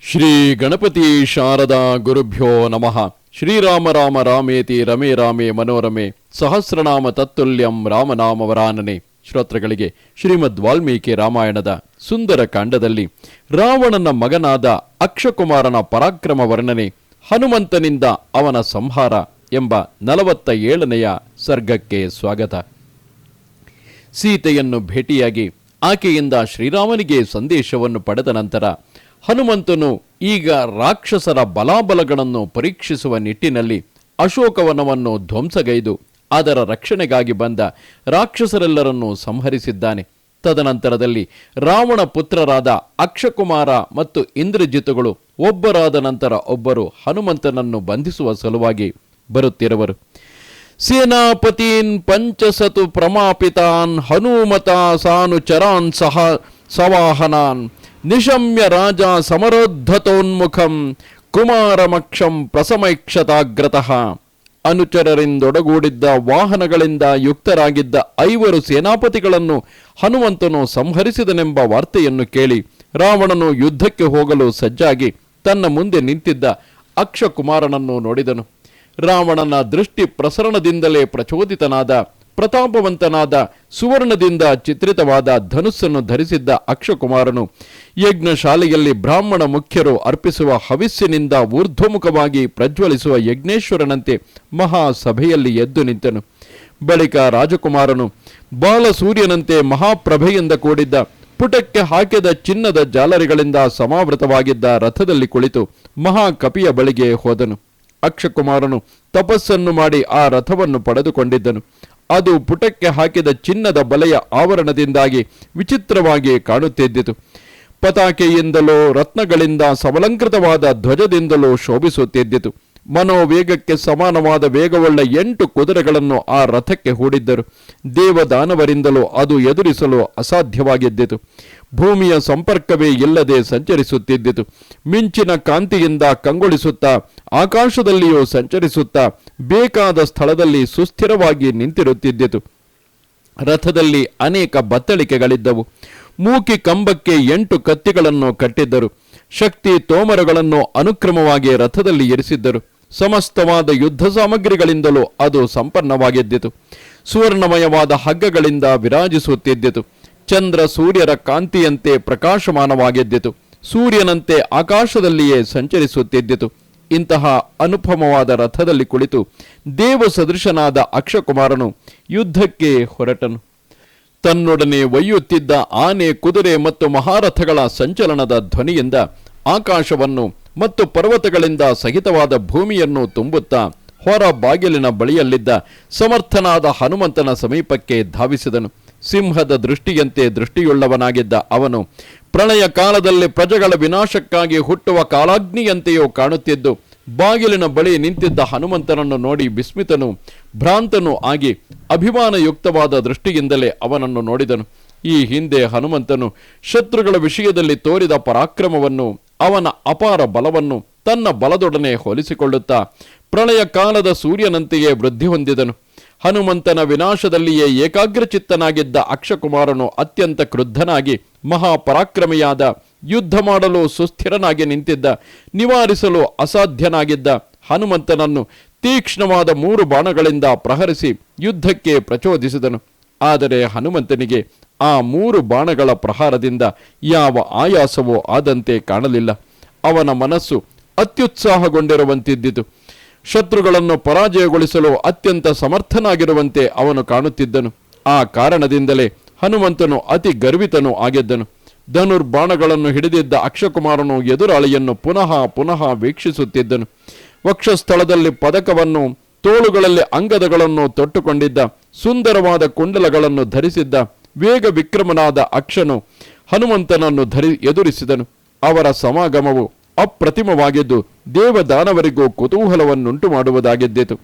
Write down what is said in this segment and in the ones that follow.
ಶ್ರೀ ಗಣಪತಿ ಶಾರದಾ ಗುರುಭ್ಯೋ ನಮಃ. ಶ್ರೀರಾಮ ರಾಮ ರಾಮೇತಿ ರಮೇ ರಾಮೇ ಮನೋರಮೆ ಸಹಸ್ರನಾಮ ತತ್ತುಲ್ಯಂ ರಾಮನಾಮವರಾನನೆ. ಶ್ರೋತೃಗಳಿಗೆ ಶ್ರೀಮದ್ ವಾಲ್ಮೀಕಿ ರಾಮಾಯಣದ ಸುಂದರ ಕಾಂಡದಲ್ಲಿ ರಾವಣನ ಮಗನಾದ ಅಕ್ಷಕುಮಾರನ ಪರಾಕ್ರಮ ವರ್ಣನೆ, ಹನುಮಂತನಿಂದ ಅವನ ಸಂಹಾರ ಎಂಬ 47ನೆಯ ಸರ್ಗಕ್ಕೆ ಸ್ವಾಗತ. ಸೀತೆಯನ್ನು ಭೇಟಿಯಾಗಿ ಆಕೆಯಿಂದ ಶ್ರೀರಾಮನಿಗೆ ಸಂದೇಶವನ್ನು ಪಡೆದ ನಂತರ ಹನುಮಂತನು ಈಗ ರಾಕ್ಷಸರ ಬಲಾಬಲಗಳನ್ನು ಪರೀಕ್ಷಿಸುವ ನಿಟ್ಟಿನಲ್ಲಿ ಅಶೋಕವನವನ್ನು ಧ್ವಂಸಗೈದು ಅದರ ರಕ್ಷಣೆಗಾಗಿ ಬಂದ ರಾಕ್ಷಸರೆಲ್ಲರನ್ನೂ ಸಂಹರಿಸಿದ್ದಾನೆ. ತದನಂತರದಲ್ಲಿ ರಾವಣ ಪುತ್ರರಾದ ಅಕ್ಷಕುಮಾರ ಮತ್ತು ಇಂದ್ರಜಿತುಗಳು ಒಬ್ಬರಾದ ನಂತರ ಒಬ್ಬರು ಹನುಮಂತನನ್ನು ಬಂಧಿಸುವ ಸಲುವಾಗಿ ಬರುತ್ತಿರುವರು. ಸೇನಾಪತೀನ್ ಪಂಚಸತು ಪ್ರಮಾಪಿತಾನ್ ಹನುಮತಾ ಸಾನುಚರಾನ್ ಸಹ ಸವಾಹನಾನ್ ನಿಶಮ್ಯ ರಾಜ ಸಮರೋದ್ಧತೋನ್ಮುಖಂ ಕುಮಾರಮಕ್ಷಂ ಪ್ರಸಮೈಕ್ಷತಾಗ್ರತಃ. ಅನುಚರರಿಂದೊಡಗೂಡಿದ್ದ ವಾಹನಗಳಿಂದ ಯುಕ್ತರಾಗಿದ್ದ 5 ಸೇನಾಪತಿಗಳನ್ನು ಹನುಮಂತನು ಸಂಹರಿಸಿದನೆಂಬ ವಾರ್ತೆಯನ್ನು ಕೇಳಿ ರಾವಣನು ಯುದ್ಧಕ್ಕೆ ಹೋಗಲು ಸಜ್ಜಾಗಿ ತನ್ನ ಮುಂದೆ ನಿಂತಿದ್ದ ಅಕ್ಷಕುಮಾರನನ್ನು ನೋಡಿದನು. ರಾವಣನ ದೃಷ್ಟಿ ಪ್ರಸರಣದಿಂದಲೇ ಪ್ರಚೋದಿತನಾದ ಪ್ರತಾಪವಂತನಾದ ಸುವರ್ಣದಿಂದ ಚಿತ್ರಿತವಾದ ಧನುಸ್ಸನ್ನು ಧರಿಸಿದ್ದ ಅಕ್ಷಕುಮಾರನು ಯಜ್ಞಶಾಲೆಯಲ್ಲಿ ಬ್ರಾಹ್ಮಣ ಮುಖ್ಯರು ಅರ್ಪಿಸುವ ಹವಿಸ್ಸಿನಿಂದ ಊರ್ಧ್ವಮುಖವಾಗಿ ಪ್ರಜ್ವಲಿಸುವ ಯಜ್ಞೇಶ್ವರನಂತೆ ಮಹಾಸಭೆಯಲ್ಲಿ ಎದ್ದು ನಿಂತನು. ಬಳಿಕ ರಾಜಕುಮಾರನು ಬಾಲಸೂರ್ಯನಂತೆ ಮಹಾಪ್ರಭೆಯಿಂದ ಕೂಡಿದ್ದ ಪುಟಕ್ಕೆ ಹಾಕಿದ ಚಿನ್ನದ ಜಾಲರಿಗಳಿಂದ ಸಮಾವೃತವಾಗಿದ್ದ ರಥದಲ್ಲಿ ಕುಳಿತು ಮಹಾಕಪಿಯ ಬಳಿಗೆ ಹೋದನು. ಅಕ್ಷಕುಮಾರನು ತಪಸ್ಸನ್ನು ಮಾಡಿ ಆ ರಥವನ್ನು ಪಡೆದುಕೊಂಡಿದ್ದನು. ಅದು ಪುಟಕ್ಕೆ ಹಾಕಿದ ಚಿನ್ನದ ಬಲೆಯ ಆವರಣದಿಂದಾಗಿ ವಿಚಿತ್ರವಾಗಿ ಕಾಣುತ್ತಿದ್ದಿತು. ಪತಾಕೆಯಿಂದಲೋ ರತ್ನಗಳಿಂದ ಸಮಲಂಕೃತವಾದ ಧ್ವಜದಿಂದಲೋ ಶೋಭಿಸುತ್ತಿದ್ದಿತು. ಮನೋವೇಗಕ್ಕೆ ಸಮಾನವಾದ ವೇಗವುಳ್ಳ 8 ಕುದುರೆಗಳನ್ನು ಆ ರಥಕ್ಕೆ ಹೂಡಿದ್ದರು. ದೇವದಾನವರಿಂದಲೂ ಅದು ಎದುರಿಸಲು ಅಸಾಧ್ಯವಾಗಿದ್ದಿತು. ಭೂಮಿಯ ಸಂಪರ್ಕವೇ ಇಲ್ಲದೆ ಸಂಚರಿಸುತ್ತಿದ್ದಿತು. ಮಿಂಚಿನ ಕಾಂತಿಯಿಂದ ಕಂಗೊಳಿಸುತ್ತಾ ಆಕಾಶದಲ್ಲಿಯೂ ಸಂಚರಿಸುತ್ತಾ ಬೇಕಾದ ಸ್ಥಳದಲ್ಲಿ ಸುಸ್ಥಿರವಾಗಿ ನಿಂತಿರುತ್ತಿದ್ದಿತು. ರಥದಲ್ಲಿ ಅನೇಕ ಬತ್ತಳಿಕೆಗಳಿದ್ದವು. ಮೂಕಿ ಕಂಬಕ್ಕೆ 8 ಕತ್ತಿಗಳನ್ನು ಕಟ್ಟಿದ್ದರು. ಶಕ್ತಿ ತೋಮರಗಳನ್ನು ಅನುಕ್ರಮವಾಗಿ ರಥದಲ್ಲಿ ಇರಿಸಿದ್ದರು. ಸಮಸ್ತವಾದ ಯುದ್ಧ ಸಾಮಗ್ರಿಗಳಿಂದಲೂ ಅದು ಸಂಪನ್ನವಾಗಿದ್ದಿತು. ಸುವರ್ಣಮಯವಾದ ಹಗ್ಗಗಳಿಂದ ವಿರಾಜಿಸುತ್ತಿದ್ದಿತು. ಚಂದ್ರ ಸೂರ್ಯರ ಕಾಂತಿಯಂತೆ ಪ್ರಕಾಶಮಾನವಾಗಿದ್ದಿತು. ಸೂರ್ಯನಂತೆ ಆಕಾಶದಲ್ಲಿಯೇ ಸಂಚರಿಸುತ್ತಿದ್ದಿತು. ಇಂತಹ ಅನುಪಮವಾದ ರಥದಲ್ಲಿ ಕುಳಿತು ದೇವ ಸದೃಶನಾದ ಅಕ್ಷಕುಮಾರನು ಯುದ್ಧಕ್ಕೆ ಹೊರಟನು. ತನ್ನೊಡನೆ ಒಯ್ಯುತ್ತಿದ್ದ ಆನೆ, ಕುದುರೆ ಮತ್ತು ಮಹಾರಥಗಳ ಸಂಚಲನದ ಧ್ವನಿಯಿಂದ ಆಕಾಶವನ್ನು ಮತ್ತು ಪರ್ವತಗಳಿಂದ ಸಹಿತವಾದ ಭೂಮಿಯನ್ನು ತುಂಬುತ್ತಾ ಹೊರ ಬಾಗಿಲಿನ ಬಳಿಯಲ್ಲಿದ್ದ ಸಮರ್ಥನಾದ ಹನುಮಂತನ ಸಮೀಪಕ್ಕೆ ಧಾವಿಸಿದನು. ಸಿಂಹದ ದೃಷ್ಟಿಯಂತೆ ದೃಷ್ಟಿಯುಳ್ಳವನಾಗಿದ್ದ ಅವನು ಪ್ರಳಯ ಕಾಲದಲ್ಲಿ ಪ್ರಜೆಗಳ ವಿನಾಶಕ್ಕಾಗಿ ಹುಟ್ಟುವ ಕಾಲಾಗ್ನಿಯಂತೆಯೂ ಕಾಣುತ್ತಿದ್ದು ಬಾಗಿಲಿನ ಬಳಿ ನಿಂತಿದ್ದ ಹನುಮಂತನನ್ನು ನೋಡಿ ವಿಸ್ಮಿತನು, ಭ್ರಾಂತನೂ ಆಗಿ ಅಭಿಮಾನಯುಕ್ತವಾದ ದೃಷ್ಟಿಯಿಂದಲೇ ಅವನನ್ನು ನೋಡಿದನು. ಈ ಹಿಂದೆ ಹನುಮಂತನು ಶತ್ರುಗಳ ವಿಷಯದಲ್ಲಿ ತೋರಿದ ಪರಾಕ್ರಮವನ್ನು, ಅವನ ಅಪಾರ ಬಲವನ್ನು ತನ್ನ ಬಲದೊಡನೆ ಹೋಲಿಸಿಕೊಳ್ಳುತ್ತಾ ಪ್ರಳಯ ಕಾಲದ ಸೂರ್ಯನಂತೆಯೇ ವೃದ್ಧಿ ಹೊಂದಿದನು. ಹನುಮಂತನ ವಿನಾಶದಲ್ಲಿಯೇ ಏಕಾಗ್ರಚಿತ್ತನಾಗಿದ್ದ ಅಕ್ಷಕುಮಾರನು ಅತ್ಯಂತ ಕ್ರುದ್ಧನಾಗಿ ಮಹಾಪರಾಕ್ರಮಿಯಾದ, ಯುದ್ಧ ಮಾಡಲು ಸುಸ್ಥಿರನಾಗಿ ನಿಂತಿದ್ದ, ನಿವಾರಿಸಲು ಅಸಾಧ್ಯನಾಗಿದ್ದ ಹನುಮಂತನನ್ನು ತೀಕ್ಷ್ಣವಾದ 3 ಬಾಣಗಳಿಂದ ಪ್ರಹರಿಸಿ ಯುದ್ಧಕ್ಕೆ ಪ್ರಚೋದಿಸಿದನು. ಆದರೆ ಹನುಮಂತನಿಗೆ ಆ 3 ಬಾಣಗಳ ಪ್ರಹಾರದಿಂದ ಯಾವ ಆಯಾಸವೋ ಆದಂತೆ ಕಾಣಲಿಲ್ಲ. ಅವನ ಮನಸ್ಸು ಅತ್ಯುತ್ಸಾಹಗೊಂಡಿರುವಂತಿದ್ದಿತು. ಶತ್ರುಗಳನ್ನು ಪರಾಜಯಗೊಳಿಸಲು ಅತ್ಯಂತ ಸಮರ್ಥನಾಗಿರುವಂತೆ ಅವನು ಕಾಣುತ್ತಿದ್ದನು. ಆ ಕಾರಣದಿಂದಲೇ ಹನುಮಂತನು ಅತಿ ಗರ್ವಿತನೂ ಆಗಿದ್ದನು. ಧನುರ್ಬಾಣಗಳನ್ನು ಹಿಡಿದಿದ್ದ ಅಕ್ಷಕುಮಾರನು ಎದುರಾಳಿಯನ್ನು ಪುನಃ ಪುನಃ ವೀಕ್ಷಿಸುತ್ತಿದ್ದನು. ವಕ್ಷಸ್ಥಳದಲ್ಲಿ ಪದಕವನ್ನು, ತೋಳುಗಳಲ್ಲಿ ಅಂಗದಗಳನ್ನು ತೊಟ್ಟುಕೊಂಡಿದ್ದ, ಸುಂದರವಾದ ಕುಂಡಲಗಳನ್ನು ಧರಿಸಿದ್ದ ವೇಗ ವಿಕ್ರಮನಾದ ಅಕ್ಷನು ಹನುಮಂತನನ್ನು ಎದುರಿಸಿದನು. ಅವರ ಸಮಾಗಮವು ಅಪ್ರತಿಮವಾಗಿದ್ದು ದೇವದಾನವರಿಗೂ ಕುತೂಹಲವನ್ನುಂಟು ಮಾಡುವುದಾಗಿದ್ದಿತು.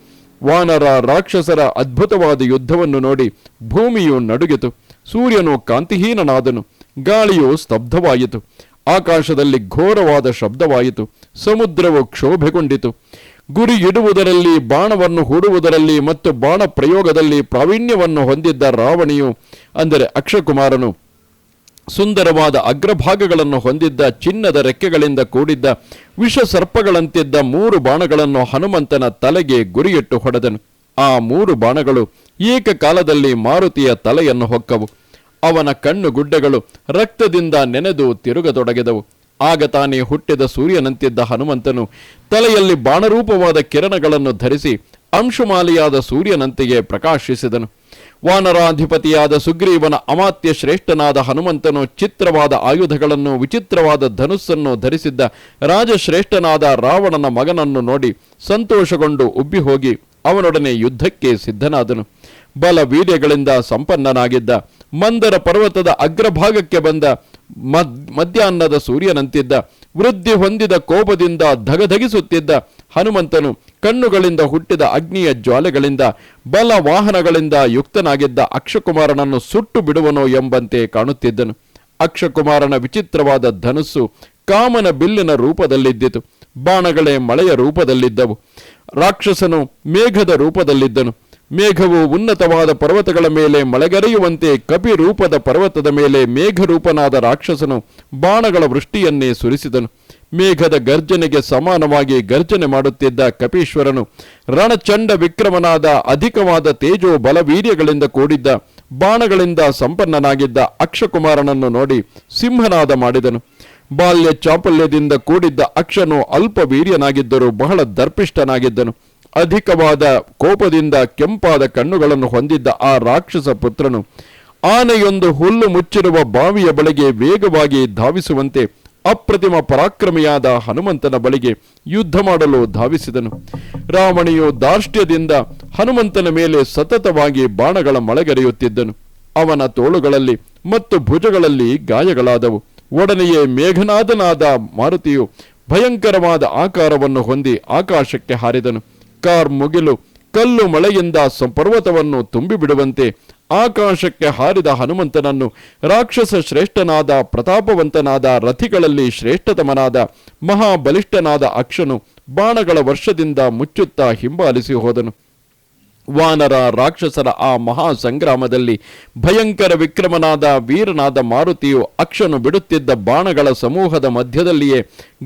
ವಾನರ ರಾಕ್ಷಸರ ಅದ್ಭುತವಾದ ಯುದ್ಧವನ್ನು ನೋಡಿ ಭೂಮಿಯು ನಡುಗಿತು. ಸೂರ್ಯನು ಕಾಂತಿಹೀನನಾದನು. ಗಾಳಿಯು ಸ್ತಬ್ಧವಾಯಿತು. ಆಕಾಶದಲ್ಲಿ ಘೋರವಾದ ಶಬ್ದವಾಯಿತು. ಸಮುದ್ರವು ಕ್ಷೋಭೆಗೊಂಡಿತು. ಗುರಿ ಇಡುವುದರಲ್ಲಿ, ಬಾಣವನ್ನು ಹೂಡುವುದರಲ್ಲಿ ಮತ್ತು ಬಾಣ ಪ್ರಯೋಗದಲ್ಲಿ ಪ್ರಾವೀಣ್ಯವನ್ನು ಹೊಂದಿದ್ದ ರಾವಣಿಯು ಅಂದರೆ ಅಕ್ಷಕುಮಾರನು ಸುಂದರವಾದ ಅಗ್ರಭಾಗಗಳನ್ನು ಹೊಂದಿದ್ದ ಚಿನ್ನದ ರೆಕ್ಕೆಗಳಿಂದ ಕೂಡಿದ್ದ ವಿಷ ಸರ್ಪಗಳಂತಿದ್ದ 3 ಬಾಣಗಳನ್ನು ಹನುಮಂತನ ತಲೆಗೆ ಗುರಿಯಿಟ್ಟು ಹೊಡೆದನು. ಆ 3 ಬಾಣಗಳು ಏಕಕಾಲದಲ್ಲಿ ಮಾರುತಿಯ ತಲೆಯನ್ನು ಹೊಕ್ಕವು. ಅವನ ಕಣ್ಣು ಗುಡ್ಡೆಗಳು ರಕ್ತದಿಂದ ನೆನೆದು ತಿರುಗತೊಡಗಿದವು. ಆಗ ತಾನೇ ಹುಟ್ಟಿದ ಸೂರ್ಯನಂತಿದ್ದ ಹನುಮಂತನು ತಲೆಯಲ್ಲಿ ಬಾಣರೂಪವಾದ ಕಿರಣಗಳನ್ನು ಧರಿಸಿ ಅಂಶುಮಾಲಿಯಾದ ಸೂರ್ಯನಂತೆಯೇ ಪ್ರಕಾಶಿಸಿದನು. ವಾನರಾಧಿಪತಿಯಾದ ಸುಗ್ರೀವನ ಅಮಾತ್ಯ ಶ್ರೇಷ್ಠನಾದ ಹನುಮಂತನು ಚಿತ್ರವಾದ ಆಯುಧಗಳನ್ನು, ವಿಚಿತ್ರವಾದ ಧನುಸ್ಸನ್ನು ಧರಿಸಿದ್ದ ರಾಜಶ್ರೇಷ್ಠನಾದ ರಾವಣನ ಮಗನನ್ನು ನೋಡಿ ಸಂತೋಷಗೊಂಡು ಉಬ್ಬಿ ಹೋಗಿ ಅವನೊಡನೆ ಯುದ್ಧಕ್ಕೆ ಸಿದ್ಧನಾದನು. ಬಲ ವೀರ್ಯಗಳಿಂದ ಸಂಪನ್ನನಾಗಿದ್ದ ಮಂದರ ಪರ್ವತದ ಅಗ್ರಭಾಗಕ್ಕೆ ಬಂದ ಮಧ್ಯಾಹ್ನದ ಸೂರ್ಯನಂತಿದ್ದ ವೃದ್ಧಿ ಹೊಂದಿದ ಕೋಪದಿಂದ ಧಗಧಗಿಸುತ್ತಿದ್ದ ಹನುಮಂತನು ಕಣ್ಣುಗಳಿಂದ ಹುಟ್ಟಿದ ಅಗ್ನಿಯ ಜ್ವಾಲೆಗಳಿಂದ ಬಲ ವಾಹನಗಳಿಂದ ಯುಕ್ತನಾಗಿದ್ದ ಅಕ್ಷಕುಮಾರನನ್ನು ಸುಟ್ಟು ಬಿಡುವನೋ ಎಂಬಂತೆ ಕಾಣುತ್ತಿದ್ದನು. ಅಕ್ಷಕುಮಾರನ ವಿಚಿತ್ರವಾದ ಧನುಸ್ಸು ಕಾಮನ ಬಿಲ್ಲಿನ ರೂಪದಲ್ಲಿದ್ದಿತು. ಬಾಣಗಳೇ ಮಳೆಯ ರೂಪದಲ್ಲಿದ್ದವು. ರಾಕ್ಷಸನು ಮೇಘದ ರೂಪದಲ್ಲಿದ್ದನು. ಮೇಘವು ಉನ್ನತವಾದ ಪರ್ವತಗಳ ಮೇಲೆ ಮಳೆಗರೆಯುವಂತೆ ಕಪಿ ರೂಪದ ಪರ್ವತದ ಮೇಲೆ ಮೇಘರೂಪನಾದ ರಾಕ್ಷಸನು ಬಾಣಗಳ ವೃಷ್ಟಿಯನ್ನೇ ಸುರಿಸಿದನು. ಮೇಘದ ಗರ್ಜನೆಗೆ ಸಮಾನವಾಗಿ ಗರ್ಜನೆ ಮಾಡುತ್ತಿದ್ದ ಕಪೀಶ್ವರನು ರಣಚಂಡ ವಿಕ್ರಮನಾದ ಅಧಿಕವಾದ ತೇಜೋ ಬಲವೀರ್ಯಗಳಿಂದ ಕೂಡಿದ್ದ ಬಾಣಗಳಿಂದ ಸಂಪನ್ನನಾಗಿದ್ದ ಅಕ್ಷಕುಮಾರನನ್ನು ನೋಡಿ ಸಿಂಹನಾದ ಮಾಡಿದನು. ಬಾಲ್ಯ ಚಾಪಲ್ಯದಿಂದ ಕೂಡಿದ್ದ ಅಕ್ಷನು ಅಲ್ಪ ವೀರ್ಯನಾಗಿದ್ದರೂ ಬಹಳ ದರ್ಪಿಷ್ಠನಾಗಿದ್ದನು. ಅಧಿಕವಾದ ಕೋಪದಿಂದ ಕೆಂಪಾದ ಕಣ್ಣುಗಳನ್ನು ಹೊಂದಿದ್ದ ಆ ರಾಕ್ಷಸ ಪುತ್ರನು ಆನೆಯೊಂದು ಹುಲ್ಲು ಮುಚ್ಚಿರುವ ಬಾವಿಯ ಬಳಿಗೆ ವೇಗವಾಗಿ ಧಾವಿಸುವಂತೆ ಅಪ್ರತಿಮ ಪರಾಕ್ರಮಿಯಾದ ಹನುಮಂತನ ಬಳಿಗೆ ಯುದ್ಧ ಮಾಡಲು ಧಾವಿಸಿದನು. ರಾವಣಿಯು ದಾರ್ಷ್ಟ್ಯದಿಂದ ಹನುಮಂತನ ಮೇಲೆ ಸತತವಾಗಿ ಬಾಣಗಳ ಮಳೆಗರೆಯುತ್ತಿದ್ದನು. ಅವನ ತೋಳುಗಳಲ್ಲಿ ಮತ್ತು ಭುಜಗಳಲ್ಲಿ ಗಾಯಗಳಾದವು. ಒಡನೆಯೇ ಮೇಘನಾದನಾದ ಮಾರುತಿಯು ಭಯಂಕರವಾದ ಆಕಾರವನ್ನು ಹೊಂದಿ ಆಕಾಶಕ್ಕೆ ಹಾರಿದನು. ಮುಗಿಲು ಕಲ್ಲು ಮಳೆಯಿಂದ ಪರ್ವತವನ್ನು ತುಂಬಿಬಿಡುವಂತೆ ಆಕಾಶಕ್ಕೆ ಹಾರಿದ ಹನುಮಂತನನ್ನು ರಾಕ್ಷಸ ಶ್ರೇಷ್ಠನಾದ ಪ್ರತಾಪವಂತನಾದ ರಥಿಗಳಲ್ಲಿ ಶ್ರೇಷ್ಠತಮನಾದ ಮಹಾಬಲಿಷ್ಠನಾದ ಅಕ್ಷನು ಬಾಣಗಳ ವರ್ಷದಿಂದ ಮುಚ್ಚುತ್ತಾ ಹಿಂಬಾಲಿಸಿ ಹೋದನು. ವಾನರ ರಾಕ್ಷಸರ ಆ ಮಹಾ ಸಂಗ್ರಾಮದಲ್ಲಿ ಭಯಂಕರ ವಿಕ್ರಮನಾದ ವೀರನಾದ ಮಾರುತಿಯು ಅಕ್ಷನು ಬಿಡುತ್ತಿದ್ದ ಬಾಣಗಳ ಸಮೂಹದ ಮಧ್ಯದಲ್ಲಿಯೇ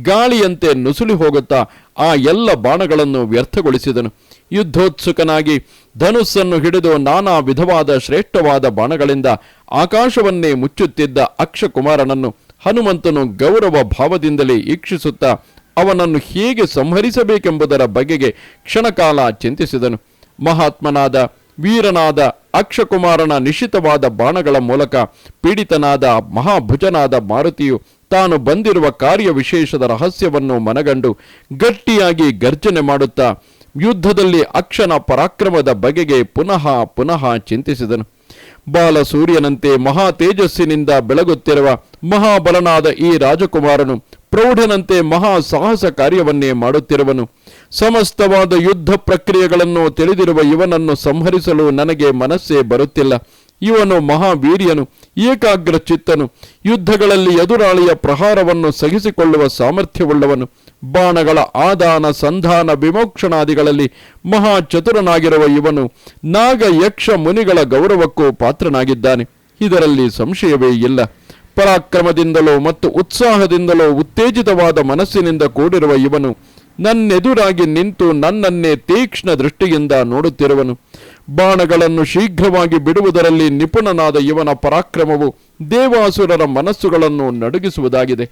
ಗಾಳಿಯಂತೆ ನುಸುಳಿ ಹೋಗುತ್ತಾ ಆ ಎಲ್ಲ ಬಾಣಗಳನ್ನು ವ್ಯರ್ಥಗೊಳಿಸಿದನು. ಯುದ್ಧೋತ್ಸುಕನಾಗಿ ಧನುಸ್ಸನ್ನು ಹಿಡಿದು ನಾನಾ ವಿಧವಾದ ಶ್ರೇಷ್ಠವಾದ ಬಾಣಗಳಿಂದ ಆಕಾಶವನ್ನೇ ಮುಚ್ಚುತ್ತಿದ್ದ ಅಕ್ಷಕುಮಾರನನ್ನು ಹನುಮಂತನು ಗೌರವ ಭಾವದಿಂದಲೇ ಈಕ್ಷಿಸುತ್ತಾ ಅವನನ್ನು ಹೇಗೆ ಸಂಹರಿಸಬೇಕೆಂಬುದರ ಬಗೆಗೆ ಕ್ಷಣಕಾಲ ಚಿಂತಿಸಿದನು. ಮಹಾತ್ಮನಾದ ವೀರನಾದ ಅಕ್ಷಕುಮಾರನ ನಿಶಿತವಾದ ಬಾಣಗಳ ಮೂಲಕ ಪೀಡಿತನಾದ ಮಹಾಭುಜನಾದ ಮಾರುತಿಯು ತಾನು ಬಂದಿರುವ ಕಾರ್ಯ ವಿಶೇಷದ ರಹಸ್ಯವನ್ನು ಮನಗಂಡು ಗಟ್ಟಿಯಾಗಿ ಗರ್ಜನೆ ಮಾಡುತ್ತಾ ಯುದ್ಧದಲ್ಲಿ ಅಕ್ಷನ ಪರಾಕ್ರಮದ ಬಗೆಗೆ ಪುನಃ ಪುನಃ ಚಿಂತಿಸಿದನು. ಬಾಲ ಸೂರ್ಯನಂತೆ ಮಹಾ ತೇಜಸ್ಸಿನಿಂದ ಬೆಳಗುತ್ತಿರುವ ಮಹಾಬಲನಾದ ಈ ರಾಜಕುಮಾರನು ಪ್ರೌಢನಂತೆ ಮಹಾ ಸಾಹಸ ಕಾರ್ಯವನ್ನೇ ಮಾಡುತ್ತಿರುವನು. ಸಮಸ್ತವಾದ ಯುದ್ಧ ಪ್ರಕ್ರಿಯೆಗಳನ್ನು ತಿಳಿದಿರುವ ಇವನನ್ನು ಸಂಹರಿಸಲು ನನಗೆ ಮನಸ್ಸೇ ಬರುತ್ತಿಲ್ಲ. ಇವನು ಮಹಾವೀರ್ಯನು, ಏಕಾಗ್ರ ಚಿತ್ತನು, ಯುದ್ಧಗಳಲ್ಲಿ ಎದುರಾಳಿಯ ಪ್ರಹಾರವನ್ನು ಸಹಿಸಿಕೊಳ್ಳುವ ಸಾಮರ್ಥ್ಯವುಳ್ಳವನು, ಬಾಣಗಳ ಆದಾನ ಸಂಧಾನ ವಿಮೋಕ್ಷಣಾದಿಗಳಲ್ಲಿ ಮಹಾ ಚತುರನಾಗಿರುವ ಇವನು ನಾಗ ಯಕ್ಷ ಮುನಿಗಳ ಗೌರವಕ್ಕೂ ಪಾತ್ರನಾಗಿದ್ದಾನೆ. ಇದರಲ್ಲಿ ಸಂಶಯವೇ ಇಲ್ಲ. ಪರಾಕ್ರಮದಿಂದಲೋ ಮತ್ತು ಉತ್ಸಾಹದಿಂದಲೋ ಉತ್ತೇಜಿತವಾದ ಮನಸ್ಸಿನಿಂದ ಕೂಡಿರುವ ಇವನು ನನ್ನೆದುರಾಗಿ ನಿಂತು ನನ್ನನ್ನೇ ತೀಕ್ಷ್ಣ ದೃಷ್ಟಿಯಿಂದ ನೋಡುತ್ತಿರುವನು. ಬಾಣಗಳನ್ನು ಶೀಘ್ರವಾಗಿ ಬಿಡುವುದರಲ್ಲಿ ನಿಪುಣನಾದ ಇವನ ಪರಾಕ್ರಮವು ದೇವಾಸುರರ ಮನಸ್ಸುಗಳನ್ನು ನಡುಗಿಸುವುದಾಗಿದೆ.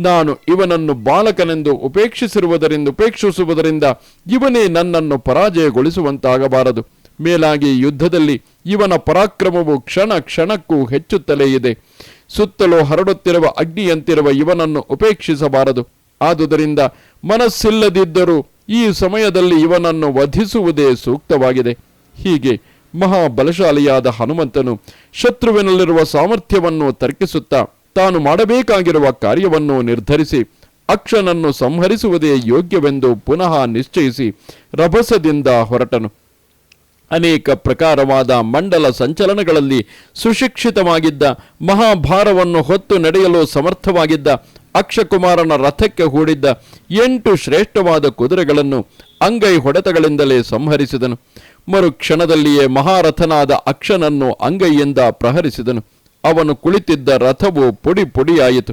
ನಾನು ಇವನನ್ನು ಬಾಲಕನೆಂದು ಉಪೇಕ್ಷಿಸುವುದರಿಂದ ಇವನೇ ನನ್ನನ್ನು ಪರಾಜಯಗೊಳಿಸುವಂತಾಗಬಾರದು. ಮೇಲಾಗಿ ಯುದ್ಧದಲ್ಲಿ ಇವನ ಪರಾಕ್ರಮವು ಕ್ಷಣ ಕ್ಷಣಕ್ಕೂ ಹೆಚ್ಚುತ್ತಲೇ ಇದೆ. ಸುತ್ತಲೂ ಹರಡುತ್ತಿರುವ ಅಗ್ನಿಯಂತಿರುವ ಇವನನ್ನು ಉಪೇಕ್ಷಿಸಬಾರದು. ಆದುದರಿಂದ ಮನಸ್ಸಿಲ್ಲದಿದ್ದರೂ ಈ ಸಮಯದಲ್ಲಿ ಇವನನ್ನು ವಧಿಸುವುದೇ ಸೂಕ್ತವಾಗಿದೆ. ಹೀಗೆ ಮಹಾಬಲಶಾಲಿಯಾದ ಹನುಮಂತನು ಶತ್ರುವಿನಲ್ಲಿರುವ ಸಾಮರ್ಥ್ಯವನ್ನು ತರ್ಕಿಸುತ್ತಾ ತಾನು ಮಾಡಬೇಕಾಗಿರುವ ಕಾರ್ಯವನ್ನು ನಿರ್ಧರಿಸಿ ಅಕ್ಷನನ್ನು ಸಂಹರಿಸುವುದೇ ಯೋಗ್ಯವೆಂದು ಪುನಃ ನಿಶ್ಚಯಿಸಿ ರಭಸದಿಂದ ಹೊರಟನು. ಅನೇಕ ಪ್ರಕಾರವಾದ ಮಂಡಲ ಸಂಚಲನಗಳಲ್ಲಿ ಸುಶಿಕ್ಷಿತವಾಗಿದ್ದ ಮಹಾಭಾರವನ್ನು ಹೊತ್ತು ನಡೆಯಲು ಸಮರ್ಥವಾಗಿದ್ದ ಅಕ್ಷಕುಮಾರನ ರಥಕ್ಕೆ ಹೂಡಿದ್ದ 8 ಶ್ರೇಷ್ಠವಾದ ಕುದುರೆಗಳನ್ನು ಅಂಗೈ ಹೊಡೆತಗಳಿಂದಲೇ ಸಂಹರಿಸಿದನು. ಮರುಕ್ಷಣದಲ್ಲಿಯೇ ಮಹಾರಥನಾದ ಅಕ್ಷನನ್ನು ಅಂಗೈಯಿಂದ ಪ್ರಹರಿಸಿದನು. ಅವನು ಕುಳಿತಿದ್ದ ರಥವು ಪುಡಿ ಪುಡಿಯಾಯಿತು.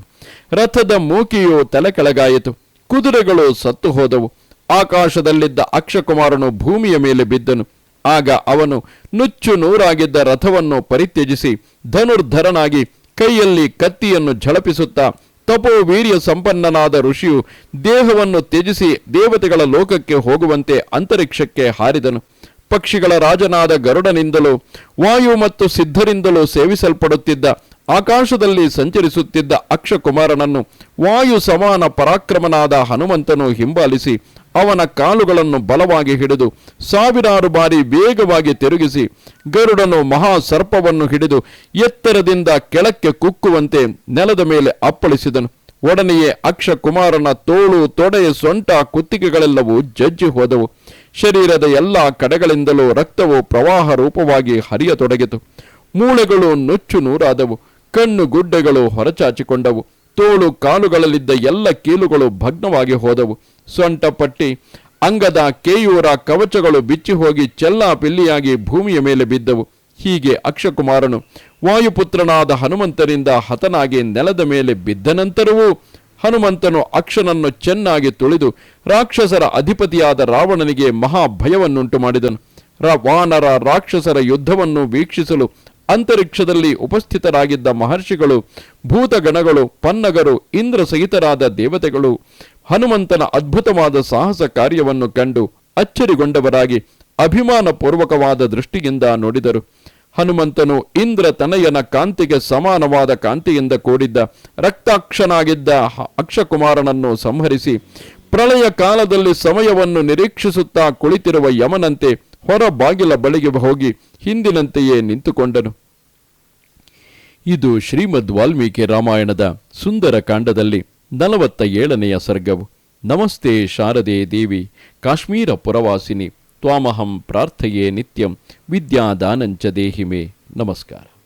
ರಥದ ಮೂಕಿಯು ತಲೆ ಕೆಳಗಾಯಿತು. ಕುದುರೆಗಳು ಸತ್ತು ಹೋದವು. ಆಕಾಶದಲ್ಲಿದ್ದ ಅಕ್ಷಕುಮಾರನು ಭೂಮಿಯ ಮೇಲೆ ಬಿದ್ದನು. ಆಗ ಅವನು ನುಚ್ಚು ನೂರಾಗಿದ್ದ ರಥವನ್ನು ಪರಿತ್ಯಜಿಸಿ ಧನುರ್ಧರನಾಗಿ ಕೈಯಲ್ಲಿ ಕತ್ತಿಯನ್ನು ಝಳಪಿಸುತ್ತಾ, ತಪೋವೀರ್ಯ ಸಂಪನ್ನನಾದ ಋಷಿಯು ದೇಹವನ್ನು ತ್ಯಜಿಸಿ ದೇವತೆಗಳ ಲೋಕಕ್ಕೆ ಹೋಗುವಂತೆ ಅಂತರಿಕ್ಷಕ್ಕೆ ಹಾರಿದನು. ಪಕ್ಷಿಗಳ ರಾಜನಾದ ಗರುಡನಿಂದಲೂ ವಾಯು ಮತ್ತು ಸಿದ್ಧರಿಂದಲೂ ಸೇವಿಸಲ್ಪಡುತ್ತಿದ್ದ ಆಕಾಶದಲ್ಲಿ ಸಂಚರಿಸುತ್ತಿದ್ದ ಅಕ್ಷಕುಮಾರನನ್ನು ವಾಯು ಸಮಾನ ಪರಾಕ್ರಮನಾದ ಹನುಮಂತನು ಹಿಂಬಾಲಿಸಿ ಅವನ ಕಾಲುಗಳನ್ನು ಬಲವಾಗಿ ಹಿಡಿದು ಸಾವಿರಾರು ಬಾರಿ ವೇಗವಾಗಿ ತಿರುಗಿಸಿ ಗರುಡನು ಮಹಾಸರ್ಪವನ್ನು ಹಿಡಿದು ಎತ್ತರದಿಂದ ಕೆಳಕ್ಕೆ ಕುಕ್ಕುವಂತೆ ನೆಲದ ಮೇಲೆ ಅಪ್ಪಳಿಸಿದನು. ಒಡನೆಯೇ ಅಕ್ಷಕುಮಾರನ ತೋಳು, ತೊಡೆ, ಸೊಂಟ, ಕುತ್ತಿಗೆಗಳೆಲ್ಲವೂ ಜಜ್ಜಿ ಹೋದವು. ಶರೀರದ ಎಲ್ಲ ಕಡೆಗಳಿಂದಲೂ ರಕ್ತವು ಪ್ರವಾಹ ರೂಪವಾಗಿ ಹರಿಯತೊಡಗಿತು. ಮೂಳೆಗಳು ನುಚ್ಚು ನೂರಾದವು. ಕಣ್ಣು ಗುಡ್ಡೆಗಳು ಹೊರಚಾಚಿಕೊಂಡವು. ತೋಳು ಕಾಲುಗಳಲ್ಲಿದ್ದ ಎಲ್ಲ ಕೀಲುಗಳು ಭಗ್ನವಾಗಿ ಹೋದವು. ಸೊಂಟಪಟ್ಟಿ, ಅಂಗದ ಕೇಯೂರ ಕವಚಗಳು ಬಿಚ್ಚಿ ಹೋಗಿ ಚೆಲ್ಲಾಪಿಲ್ಲಿಯಾಗಿ ಭೂಮಿಯ ಮೇಲೆ ಬಿದ್ದವು. ಹೀಗೆ ಅಕ್ಷಕುಮಾರನು ವಾಯುಪುತ್ರನಾದ ಹನುಮಂತನಿಂದ ಹತನಾಗಿ ನೆಲದ ಮೇಲೆ ಬಿದ್ದ ನಂತರವೂ ಹನುಮಂತನು ಅಕ್ಷನನ್ನು ಚೆನ್ನಾಗಿ ತುಳಿದು ರಾಕ್ಷಸರ ಅಧಿಪತಿಯಾದ ರಾವಣನಿಗೆ ಮಹಾಭಯವನ್ನುಂಟು ಮಾಡಿದನು. ವಾನರ ರಾಕ್ಷಸರ ಯುದ್ಧವನ್ನು ವೀಕ್ಷಿಸಲು ಅಂತರಿಕ್ಷದಲ್ಲಿ ಉಪಸ್ಥಿತರಾಗಿದ್ದ ಮಹರ್ಷಿಗಳು, ಭೂತಗಣಗಳು, ಪನ್ನಗರು, ಇಂದ್ರ ಸಹಿತರಾದ ದೇವತೆಗಳು ಹನುಮಂತನ ಅದ್ಭುತವಾದ ಸಾಹಸ ಕಾರ್ಯವನ್ನು ಕಂಡು ಅಚ್ಚರಿಗೊಂಡವರಾಗಿ ಅಭಿಮಾನಪೂರ್ವಕವಾದ ದೃಷ್ಟಿಯಿಂದ ನೋಡಿದರು. ಹನುಮಂತನು ಇಂದ್ರ ತನಯನ ಕಾಂತಿಗೆ ಸಮಾನವಾದ ಕಾಂತಿಯಿಂದ ಕೂಡಿದ್ದ ರಕ್ತಾಕ್ಷನಾಗಿದ್ದ ಅಕ್ಷಕುಮಾರನನ್ನು ಸಂಹರಿಸಿ ಪ್ರಳಯ ಕಾಲದಲ್ಲಿ ಸಮಯವನ್ನು ನಿರೀಕ್ಷಿಸುತ್ತಾ ಕುಳಿತಿರುವ ಯಮನಂತೆ ಹೊರ ಬಾಗಿಲ ಬಳಿಗೆ ಹೋಗಿ ಹಿಂದಿನಂತೆಯೇ ನಿಂತುಕೊಂಡನು. ಇದು ಶ್ರೀಮದ್ ವಾಲ್ಮೀಕಿ ರಾಮಾಯಣದ ಸುಂದರ ಕಾಂಡದಲ್ಲಿ 47ನೆಯ ಸರ್ಗವು. ನಮಸ್ತೆ ಶಾರದೆ ದೇವಿ ಕಾಶ್ಮೀರ ಪುರವಾಸಿನಿ ತ್ವಾಮಹಂ ಪ್ರಾರ್ಥಯೇ ನಿತ್ಯಂ ವಿದ್ಯಾದಾನಂಚ ದೇಹಿ ಮೇ. ನಮಸ್ಕಾರ.